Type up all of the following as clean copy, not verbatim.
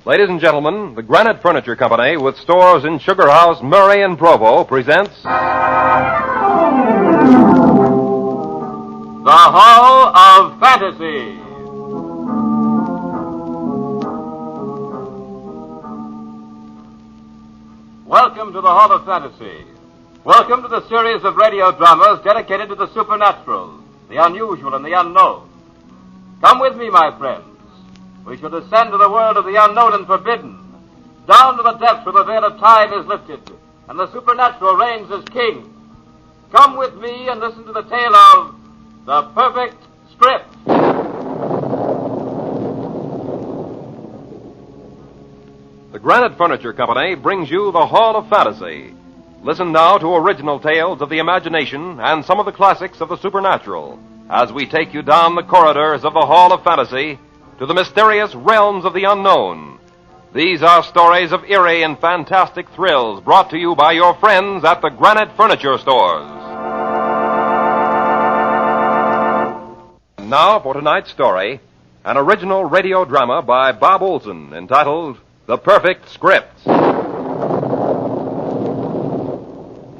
Ladies and gentlemen, the Granite Furniture Company, with stores in Sugar House, Murray, and Provo, presents... The Hall of Fantasy. Welcome to the Hall of Fantasy. Welcome to the series of radio dramas dedicated to the supernatural, the unusual, and the unknown. Come with me, my friends. We shall descend to the world of the unknown and forbidden, down to the depths where the veil of time is lifted, and the supernatural reigns as king. Come with me and listen to the tale of The Perfect Script. The Granite Furniture Company brings you the Hall of Fantasy. Listen now to original tales of the imagination and some of the classics of the supernatural as we take you down the corridors of the Hall of Fantasy to the mysterious realms of the unknown. These are stories of eerie and fantastic thrills brought to you by your friends at the Granite Furniture Stores. And now for tonight's story, an original radio drama by Bob Olson entitled The Perfect Script.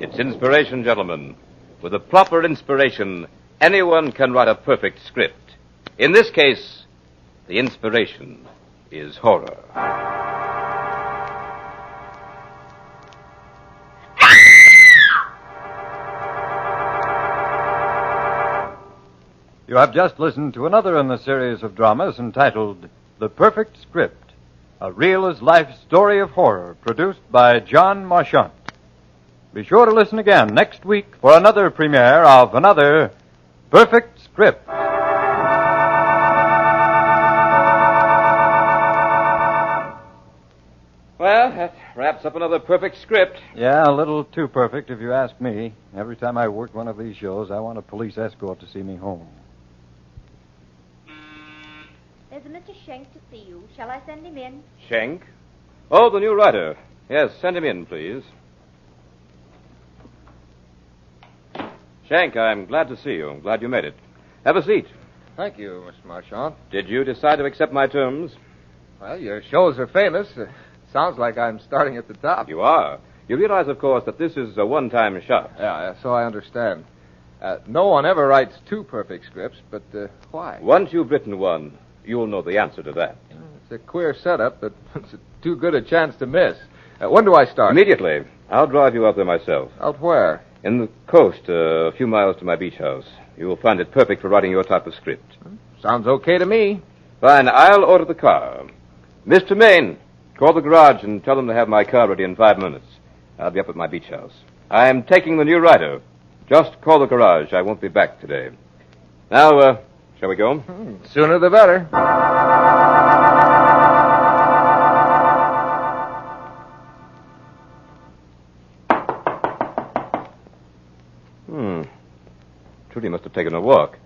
It's inspiration, gentlemen. With a proper inspiration, anyone can write a perfect script. In this case, the inspiration is horror. You have just listened to another in the series of dramas entitled The Perfect Script, a real-as-life story of horror produced by John Marchant. Be sure to listen again next week for another premiere of another Perfect Script. Well, that wraps up another perfect script. Yeah, a little too perfect if you ask me. Every time I work one of these shows, I want a police escort to see me home. There's a Mr. Schenk to see you. Shall I send him in? Schenk? Oh, the new writer. Yes, send him in, please. Schenk, I'm glad to see you. I'm glad you made it. Have a seat. Thank you, Mr. Marchant. Did you decide to accept my terms? Well, your shows are famous. Sounds like I'm starting at the top. You are. You realize, of course, that this is a one-time shot. Yeah, so I understand. No one ever writes two perfect scripts, but why? Once you've written one, you'll know the answer to that. It's a queer setup, but it's too good a chance to miss. When do I start? Immediately. I'll drive you out there myself. Out where? In the coast, a few miles to my beach house. You will find it perfect for writing your type of script. Sounds okay to me. Fine. I'll order the car. Mr. Maine, call the garage and tell them to have my car ready in 5 minutes. I'll be up at my beach house. I'm taking the new writer. Just call the garage. I won't be back today. Now, shall we go? Sooner the better. Trudy must have taken a walk.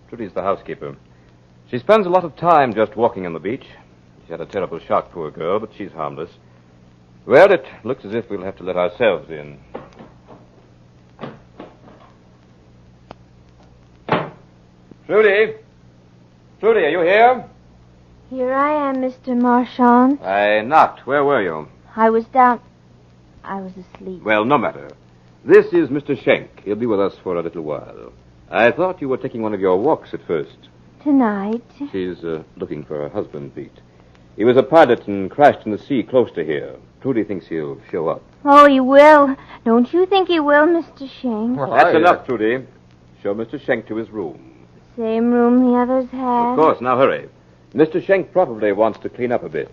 Trudy's the housekeeper. She spends a lot of time just walking on the beach. She had a terrible shock, poor girl, but she's harmless. Well, it looks as if we'll have to let ourselves in. Trudy? Trudy, are you here? Here I am, Mr. Marchant. I knocked. Where were you? I was asleep. Well, no matter. This is Mr. Schenk. He'll be with us for a little while. I thought you were taking one of your walks at first. Tonight? She's looking for her husband, Pete. He was a pilot and crashed in the sea close to here. Trudy thinks he'll show up. Oh, he will. Don't you think he will, Mr. Schenk? Well, That's enough, Trudy. Show Mr. Schenk to his room. Same room the others had. Of course. Now hurry. Mr. Schenk probably wants to clean up a bit.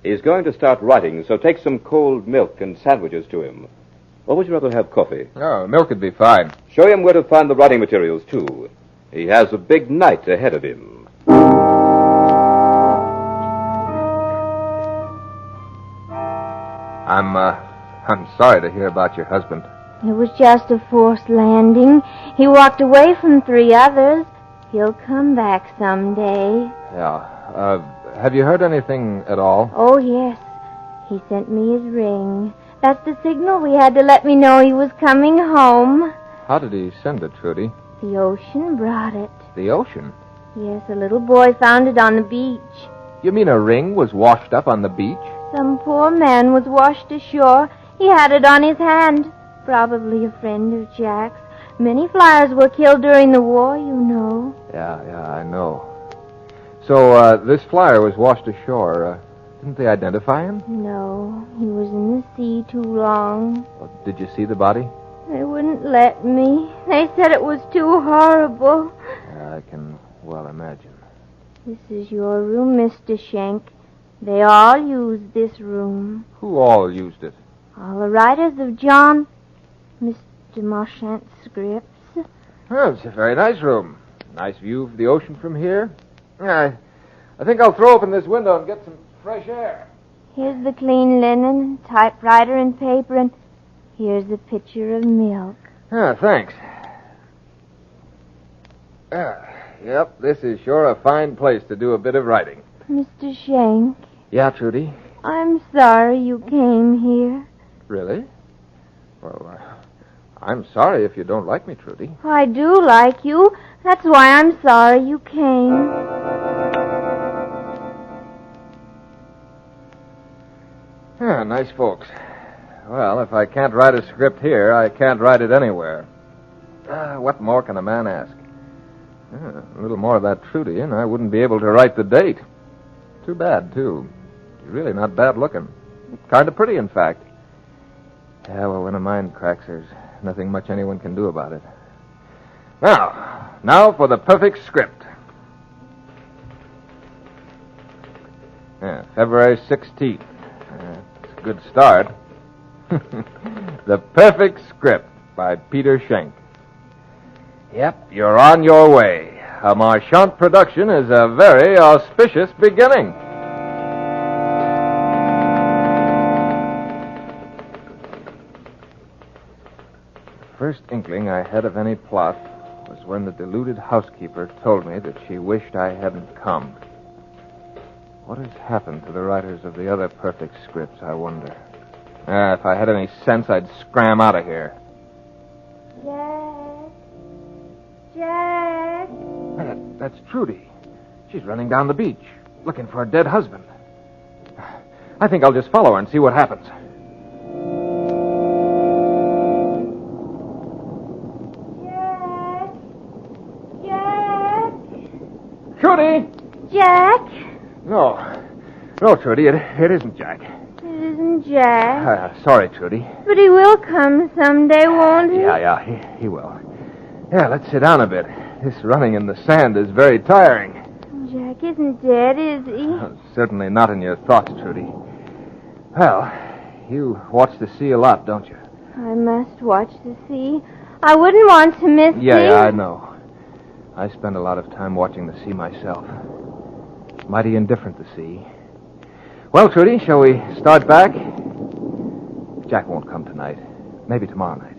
He's going to start writing, so take some cold milk and sandwiches to him. Or would you rather have coffee? Oh, milk would be fine. Show him where to find the writing materials, too. He has a big night ahead of him. I'm sorry to hear about your husband. It was just a forced landing. He walked away from 3 others. He'll come back someday. Yeah. Have you heard anything at all? Oh, yes. He sent me his ring. That's the signal we had to let me know he was coming home. How did he send it, Trudy? The ocean brought it. The ocean? Yes, a little boy found it on the beach. You mean a ring was washed up on the beach? Some poor man was washed ashore. He had it on his hand. Probably a friend of Jack's. Many flyers were killed during the war, you know. Yeah, I know. So, this flyer was washed ashore. Didn't they identify him? No, he was in the sea too long. Well, did you see the body? They wouldn't let me. They said it was too horrible. I can well imagine. This is your room, Mr. Schenk. They all use this room. Who all used it? All the writers of Mr. Marchant's scripts. Well, it's a very nice room. Nice view of the ocean from here. I think I'll throw open this window and get some fresh air. Here's the clean linen, typewriter and paper, and here's a pitcher of milk. Thanks. Yep, this is sure a fine place to do a bit of writing. Mr. Schenk, Yeah, Trudy? I'm sorry you came here. Really? Well, I'm sorry if you don't like me, Trudy. I do like you. That's why I'm sorry you came. Nice folks. Well, if I can't write a script here, I can't write it anywhere. What more can a man ask? A little more of that Trudy, and I wouldn't be able to write the date. Too bad, too. She's really not bad looking. Kind of pretty, in fact. Yeah, well, when a mind cracks, there's nothing much anyone can do about it. Now for the perfect script. February 16th. It's a good start. The Perfect Script by Peter Schenk. Yep, you're on your way. A Marchant production is a very auspicious beginning. The first inkling I had of any plot was when the deluded housekeeper told me that she wished I hadn't come. What has happened to the writers of the other perfect scripts, I wonder? If I had any sense, I'd scram out of here. Jack! That's Trudy. She's running down the beach, looking for her dead husband. I think I'll just follow her and see what happens. Jack! Trudy! Jack! No, Trudy, it isn't Jack. It isn't Jack. Sorry, Trudy. But he will come someday, won't he? Yeah, he will. Yeah, let's sit down a bit. This running in the sand is very tiring. Jack isn't dead, is he? Certainly not in your thoughts, Trudy. Well, you watch the sea a lot, don't you? I must watch the sea. I wouldn't want to miss him. Yeah, I know. I spend a lot of time watching the sea myself. Mighty indifferent, the sea. Well, Trudy, shall we start back? Jack won't come tonight. Maybe tomorrow night.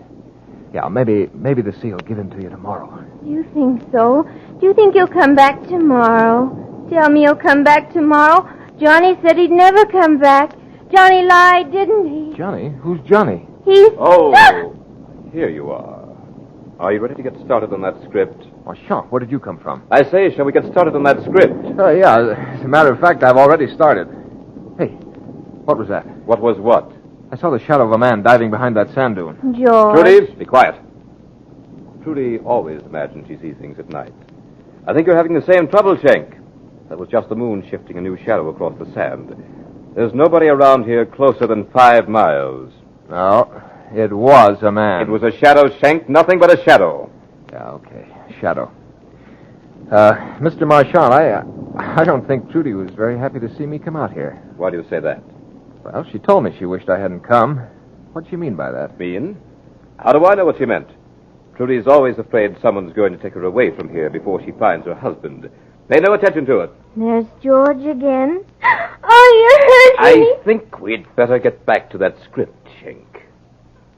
Yeah, maybe the sea will give in to you tomorrow. Do you think so? Do you think he'll come back tomorrow? Tell me he'll come back tomorrow. Johnny said he'd never come back. Johnny lied, didn't he? Johnny? Who's Johnny? He's... Oh, here you are. Are you ready to get started on that script? Oh, Sean, where did you come from? I say, shall we get started on that script? Yeah, as a matter of fact, I've already started. Hey, what was that? What was what? I saw the shadow of a man diving behind that sand dune. George. Trudy, be quiet. Trudy always imagines she sees things at night. I think you're having the same trouble, Schenk. That was just the moon shifting a new shadow across the sand. There's nobody around here closer than 5 miles. No, it was a man. It was a shadow, Schenk, nothing but a shadow. Yeah, okay. Shadow. Mr. Marchand, I don't think Trudy was very happy to see me come out here. Why do you say that? Well, she told me she wished I hadn't come. What'd she mean by that? Mean? How do I know what she meant? Trudy's always afraid someone's going to take her away from here before she finds her husband. Pay no attention to it. There's George again. Oh, you hurt me. I think we'd better get back to that script, Schenk.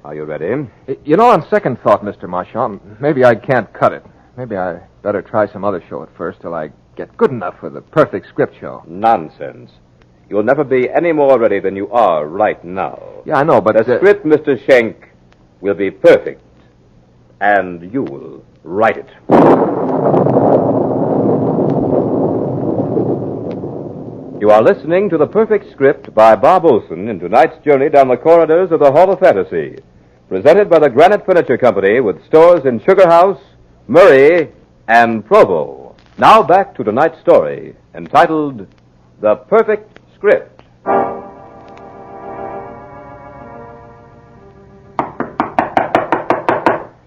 Are you ready? You know, on second thought, Mr. Marchand, maybe I can't cut it. Maybe I better try some other show at first till I get good enough for the perfect script show. Nonsense. You'll never be any more ready than you are right now. Yeah, I know, but... The script, Mr. Schenk, will be perfect. And you will write it. You are listening to The Perfect Script by Bob Olson in tonight's journey down the corridors of the Hall of Fantasy, presented by the Granite Furniture Company with stores in Sugar House, Murray, and Provo. Now back to tonight's story, entitled The Perfect Script.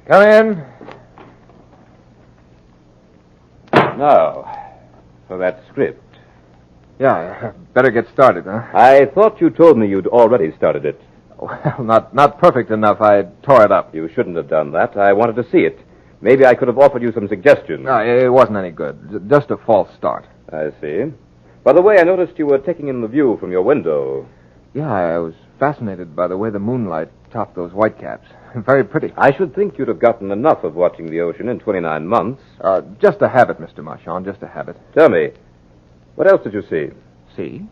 Come in. Now, for that script. Yeah, better get started, huh? I thought you told me you'd already started it. Well, not perfect enough. I tore it up. You shouldn't have done that. I wanted to see it. Maybe I could have offered you some suggestions. No, it wasn't any good. Just a false start. I see. By the way, I noticed you were taking in the view from your window. Yeah, I was fascinated by the way the moonlight topped those whitecaps. Very pretty. I should think you'd have gotten enough of watching the ocean in 29 months. Just a habit, Mr. Marchand, just a habit. Tell me, what else did you see? See?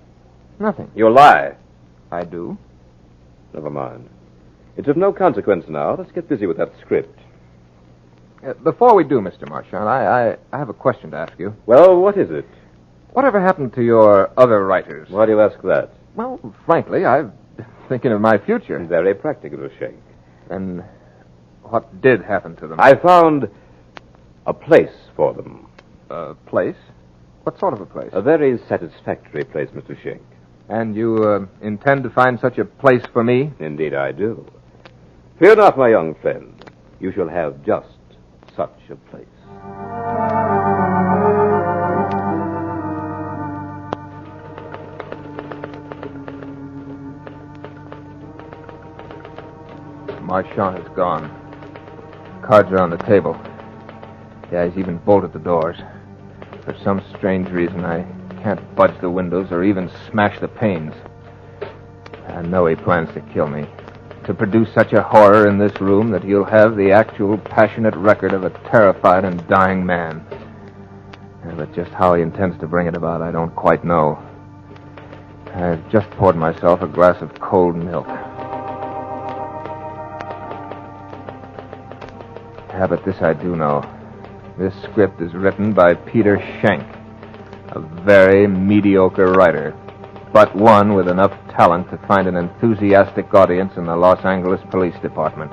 Nothing. You lie. I do. Never mind. It's of no consequence now. Let's get busy with that script. Before we do, Mr. Marchand, I have a question to ask you. Well, what is it? Whatever happened to your other writers? Why do you ask that? Well, frankly, I've been thinking of my future. Very practical, Shank. And what did happen to them? I found a place for them. A place? What sort of a place? A very satisfactory place, Mr. Shank. And you intend to find such a place for me? Indeed I do. Fear not, my young friend. You shall have just such a place. Marchand is gone. Cards are on the table. Yeah, he's even bolted the doors. For some strange reason, I can't budge the windows or even smash the panes. I know he plans to kill me. To produce such a horror in this room that he'll have the actual passionate record of a terrified and dying man. Yeah, but just how he intends to bring it about, I don't quite know. I've just poured myself a glass of cold milk. Yeah, but this I do know. This script is written by Peter Schenck, a very mediocre writer, but one with enough talent to find an enthusiastic audience in the Los Angeles Police Department.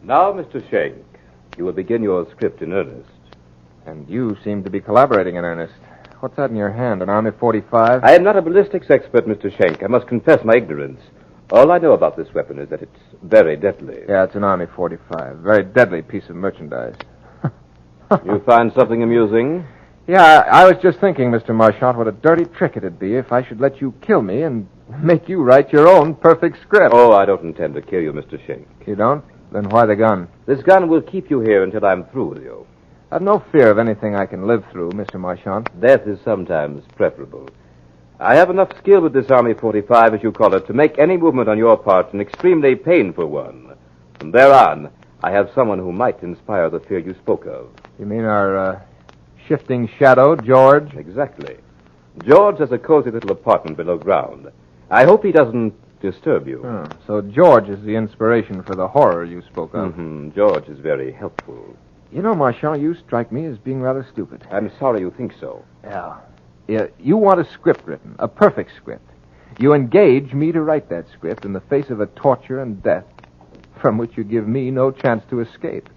Now, Mr. Schenck, you will begin your script in earnest. And you seem to be collaborating in earnest. What's that in your hand, an Army 45? I am not a ballistics expert, Mr. Schenck. I must confess my ignorance. All I know about this weapon is that it's very deadly. Yeah, it's an Army 45. Very deadly piece of merchandise. You find something amusing? Yeah, I was just thinking, Mr. Marchand, what a dirty trick it'd be if I should let you kill me and make you write your own perfect script. Oh, I don't intend to kill you, Mr. Schenck. You don't? Then why the gun? This gun will keep you here until I'm through with you. I've no fear of anything I can live through, Mr. Marchand. Death is sometimes preferable. I have enough skill with this Army 45, as you call it, to make any movement on your part an extremely painful one. From there on, I have someone who might inspire the fear you spoke of. You mean our shifting shadow, George? Exactly. George has a cozy little apartment below ground. I hope he doesn't disturb you. Oh, so George is the inspiration for the horror you spoke of. Mm-hmm. George is very helpful. You know, Marchand, you strike me as being rather stupid. I'm sorry you think so. Yeah. You want a script written, a perfect script. You engage me to write that script in the face of a torture and death from which you give me no chance to escape.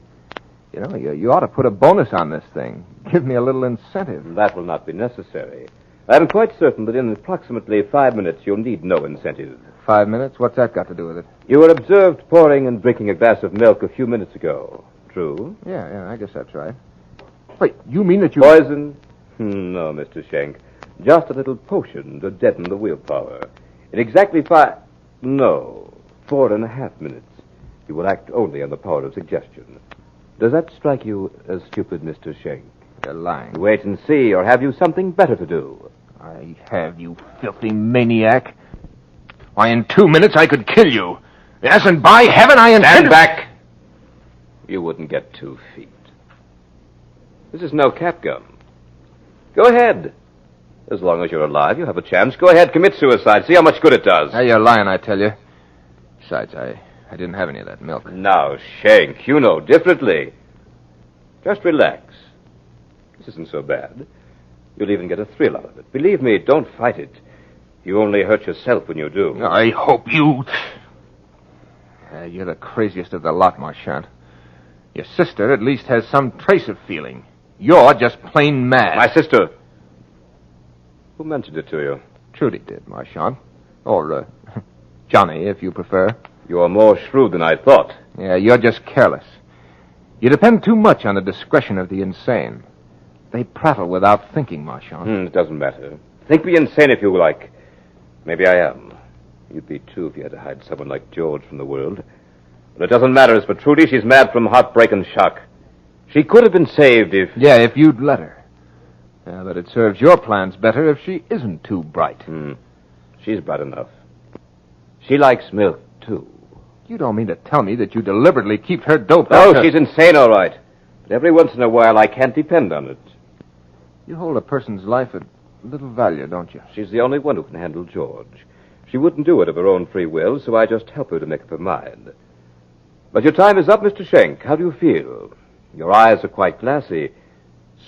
You know, you ought to put a bonus on this thing. Give me a little incentive. That will not be necessary. I'm quite certain that in approximately 5 minutes you'll need no incentive. 5 minutes? What's that got to do with it? You were observed pouring and drinking a glass of milk a few minutes ago. True? Yeah, I guess that's right. Wait, you mean that you... Poison? No, Mr. Schenck. Just a little potion to deaden the willpower. In exactly 4.5 minutes, you will act only on the power of suggestion. Does that strike you as stupid, Mr. Schenck? You're lying. Wait and see, or have you something better to do? I have, you filthy maniac. Why, in 2 minutes I could kill you. Yes, and by heaven I intend... Stand back! You wouldn't get 2 feet. This is no cat gun. Go ahead. As long as you're alive, you have a chance. Go ahead, commit suicide. See how much good it does. Hey, you're lying, I tell you. Besides, I didn't have any of that milk. Now, Shank, you know differently. Just relax. This isn't so bad. You'll even get a thrill out of it. Believe me, don't fight it. You only hurt yourself when you do. I hope you... you're the craziest of the lot, Marchant. Your sister at least has some trace of feeling. You're just plain mad. My sister. Who mentioned it to you? Trudy did, Marchant. Or, Johnny, if you prefer. You're more shrewd than I thought. Yeah, you're just careless. You depend too much on the discretion of the insane. They prattle without thinking, Marchant. It doesn't matter. Think me insane if you like. Maybe I am. You'd be too if you had to hide someone like George from the world. But it doesn't matter. As for Trudy, she's mad from heartbreak and shock. She could have been saved if... Yeah, if you'd let her. Yeah, but it serves your plans better if she isn't too bright. She's bright enough. She likes milk, too. You don't mean to tell me that you deliberately keep her doped Oh, up? she's insane, all right. But every once in a while, I can't depend on it. You hold a person's life at little value, don't you? She's the only one who can handle George. She wouldn't do it of her own free will, so I just help her to make up her mind. But your time is up, Mr. Schenk. How do you feel? Your eyes are quite glassy.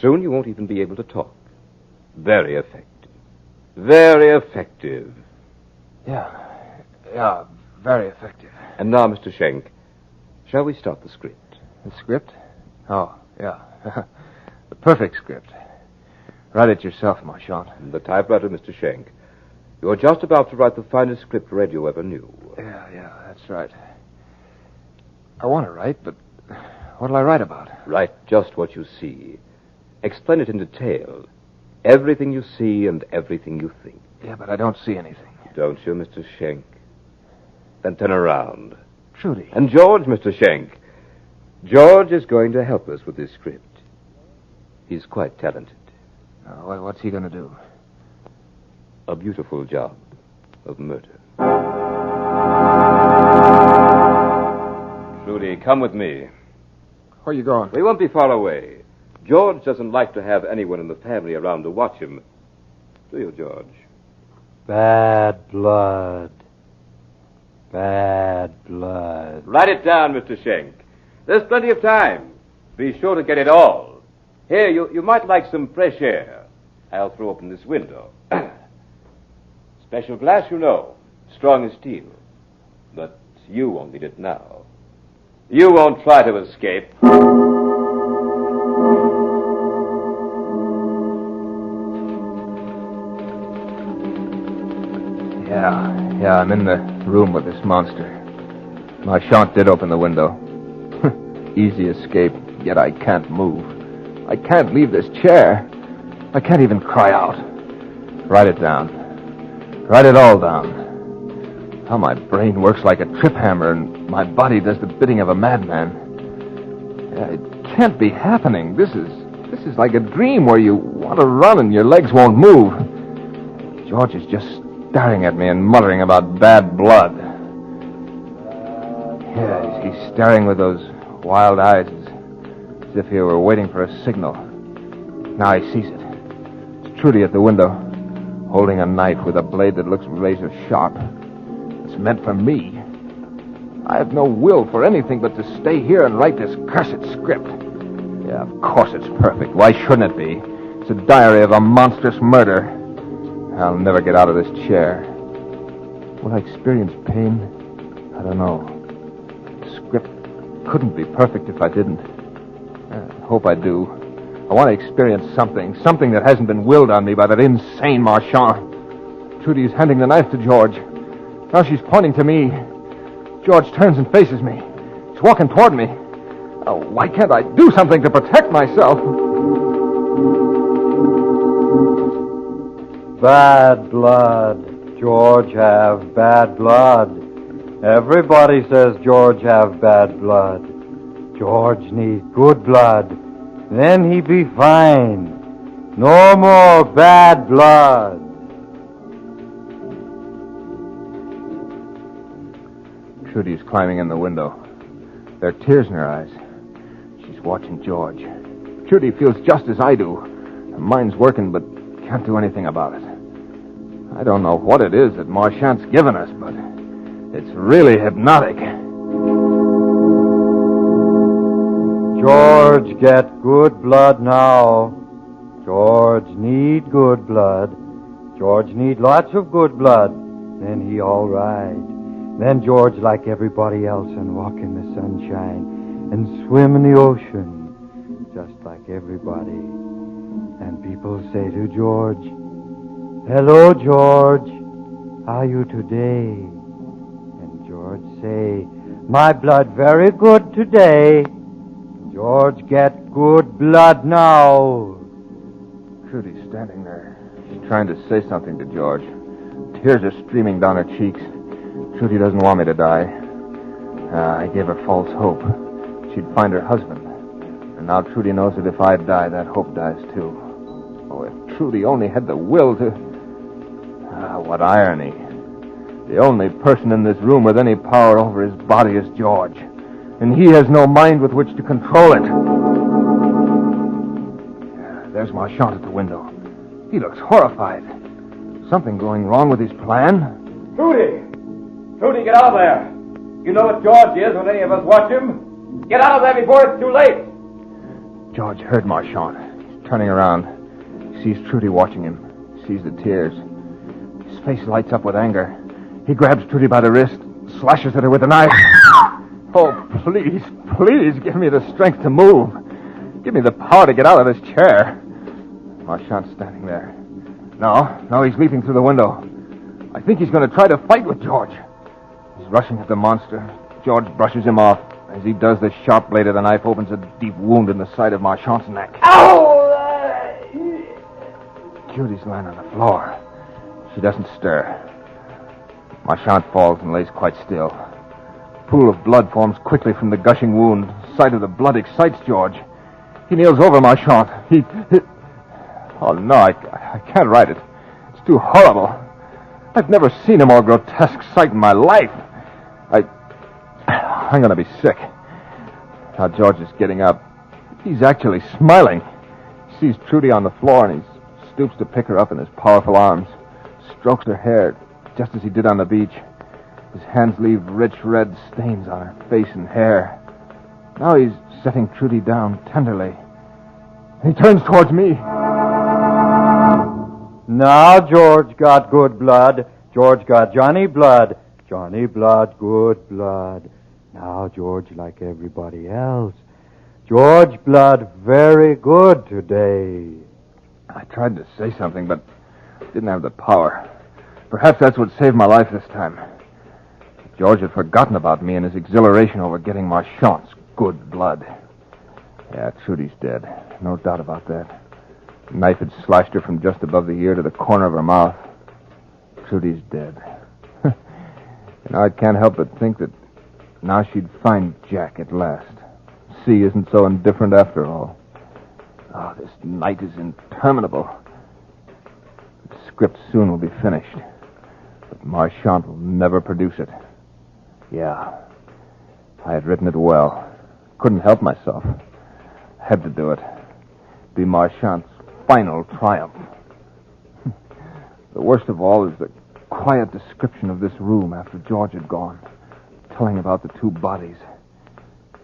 Soon you won't even be able to talk. Very effective. Very effective. Yeah, very effective. And now, Mr. Schenk, shall we start the script? The script? Oh, yeah. The perfect script. Write it yourself, Marchant. The typewriter, Mr. Schenk. You're just about to write the finest script radio ever knew. Yeah, that's right. I want to write, but what'll I write about? Write just what you see. Explain it in detail. Everything you see and everything you think. Yeah, but I don't see anything. Don't you, Mr. Schenk? Then turn around. Trudy. And George, Mr. Schenk. George is going to help us with this script. He's quite talented. What's he going to do? A beautiful job of murder. Trudy, come with me. Where are you going? We won't be far away. George doesn't like to have anyone in the family around to watch him. Do you, George? Bad blood. Bad blood. Write it down, Mr. Schenk. There's plenty of time. Be sure to get it all. Here, you might like some fresh air. I'll throw open this window. Special glass, you know. Strong as steel. But you won't need it now. You won't try to escape. Yeah, I'm in the room with this monster. Marchant did open the window. Easy escape, yet I can't move. I can't leave this chair. I can't even cry out. Write it down. Write it all down. How my brain works like a trip hammer and my body does the bidding of a madman. It can't be happening. This is like a dream where you want to run and your legs won't move. George is just staring at me and muttering about bad blood. Yeah, he's staring with those wild eyes as if he were waiting for a signal. Now he sees it. It's Trudy at the window, holding a knife with a blade that looks razor sharp. It's meant for me. I have no will for anything but to stay here and write this cursed script. Yeah, of course it's perfect. Why shouldn't it be? It's a diary of a monstrous murder. I'll never get out of this chair. Will I experience pain? I don't know. The script couldn't be perfect if I didn't. I hope I do. I want to experience something that hasn't been willed on me by that insane Marchant. Trudy is handing the knife to George. Now she's pointing to me. George turns and faces me. He's walking toward me. Oh, why can't I do something to protect myself? Bad blood. George have bad blood. Everybody says George have bad blood. George need good blood. Then he be fine. No more bad blood. Trudy's climbing in the window. There are tears in her eyes. She's watching George. Trudy feels just as I do. Her mind's working, but can't do anything about it. I don't know what it is that Marchant's given us, but it's really hypnotic. George get good blood now. George need good blood. George need lots of good blood. Then he all right. Then George like everybody else and walk in the sunshine and swim in the ocean just like everybody. And people say to George, "Hello, George. How are you today?" And George say, "My blood very good today." George get good blood now. Trudy's standing there. She's trying to say something to George. Tears are streaming down her cheeks. Trudy doesn't want me to die. I gave her false hope. She'd find her husband. And now Trudy knows that if I die, that hope dies too. Oh, if Trudy only had the will to... what irony. The only person in this room with any power over his body is George. And he has no mind with which to control it. There's Marchant at the window. He looks horrified. Something going wrong with his plan? Trudy! Trudy, get out of there! You know what George is when any of us watch him. Get out of there before it's too late! George heard Marchant. He's turning around. He sees Trudy watching him. He sees the tears. His face lights up with anger. He grabs Trudy by the wrist, slashes at her with a knife. Oh, please, please give me the strength to move. Give me the power to get out of this chair. Marchant's standing there. No, he's leaping through the window. I think he's going to try to fight with George. He's rushing at the monster. George brushes him off. As he does, the sharp blade of the knife opens a deep wound in the side of Marchant's neck. Ow! Judy's lying on the floor. She doesn't stir. Marchant falls and lays quite still. A pool of blood forms quickly from the gushing wound. Sight of the blood excites George. He kneels over Marchant. He... Oh, no, I can't write it. It's too horrible. I've never seen a more grotesque sight in my life. I'm going to be sick. Now George is getting up. He's actually smiling. He sees Trudy on the floor, and he stoops to pick her up in his powerful arms, strokes her hair, just as he did on the beach. His hands leave rich red stains on her face and hair. Now he's setting Trudy down tenderly. He turns towards me. Now George got good blood. George got Johnny blood. Johnny blood, good blood. Now George like everybody else. George blood very good today. I tried to say something, but didn't have the power. Perhaps that's what saved my life this time. George had forgotten about me in his exhilaration over getting Marchant's good blood. Yeah, Trudy's dead. No doubt about that. The knife had slashed her from just above the ear to the corner of her mouth. Trudy's dead. And I can't help but think that now she'd find Jack at last. C isn't so indifferent after all. Oh, this night is interminable. The script soon will be finished. But Marchant will never produce it. Yeah, I had written it well. Couldn't help myself. Had to do it. Be Marchant's final triumph. The worst of all is the quiet description of this room after George had gone, telling about the two bodies.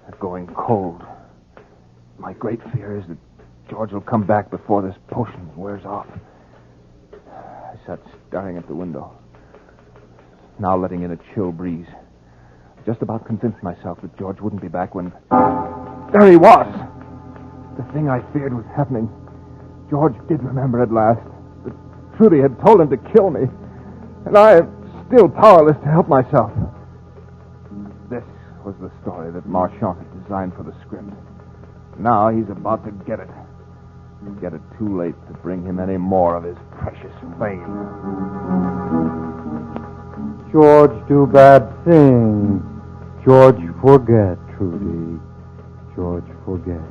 They're going cold. My great fear is that George will come back before this potion wears off. I sat staring at the window, now letting in a chill breeze. Just about convinced myself that George wouldn't be back when... There he was! The thing I feared was happening. George did remember at last that Trudy had told him to kill me, and I am still powerless to help myself. This was the story that Marchant had designed for the script. Now he's about to get it. Get it too late to bring him any more of his precious fame. George do bad thing. George forget, Trudy. George forget.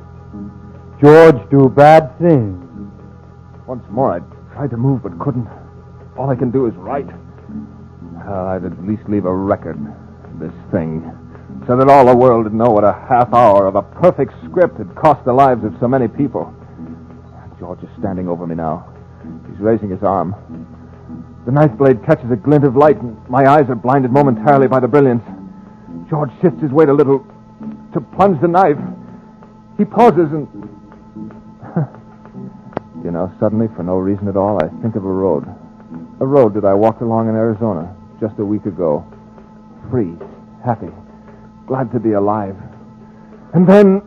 George do bad thing. Once more I tried to move but couldn't. All I can do is write. I'd at least leave a record of this thing, so that all the world would know what a half hour of a perfect script had cost the lives of so many people. George is standing over me now. He's raising his arm. The knife blade catches a glint of light, and my eyes are blinded momentarily by the brilliance. George shifts his weight a little to plunge the knife. He pauses and... You know, suddenly, for no reason at all, I think of a road. A road that I walked along in Arizona just a week ago. Free, happy, glad to be alive. And then...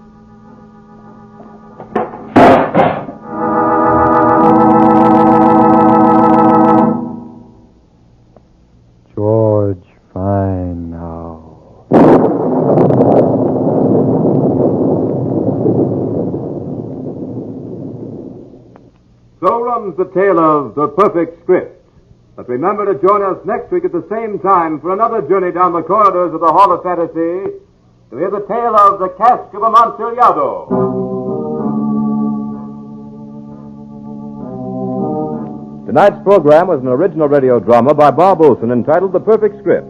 George, fine now. So runs the tale of The Perfect Script. But remember to join us next week at the same time for another journey down the corridors of the Hall of Fantasy to hear the tale of The Cask of Amontillado. Tonight's program was an original radio drama by Bob Olson entitled The Perfect Script.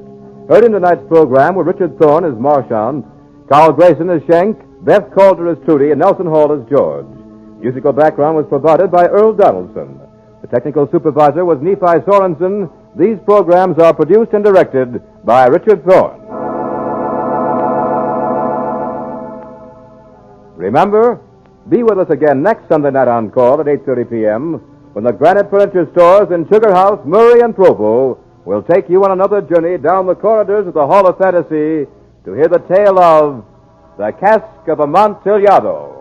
Heard in tonight's program were Richard Thorne as Marchand, Carl Grayson as Schenk, Beth Calder as Trudy, and Nelson Hall as George. Musical background was provided by Earl Donaldson. The technical supervisor was Nephi Sorensen. These programs are produced and directed by Richard Thorne. Remember, be with us again next Sunday night on call at 8:30 p.m. when the Granite Furniture Stores in Sugar House, Murray, and Provo will take you on another journey down the corridors of the Hall of Fantasy to hear the tale of The Cask of Amontillado.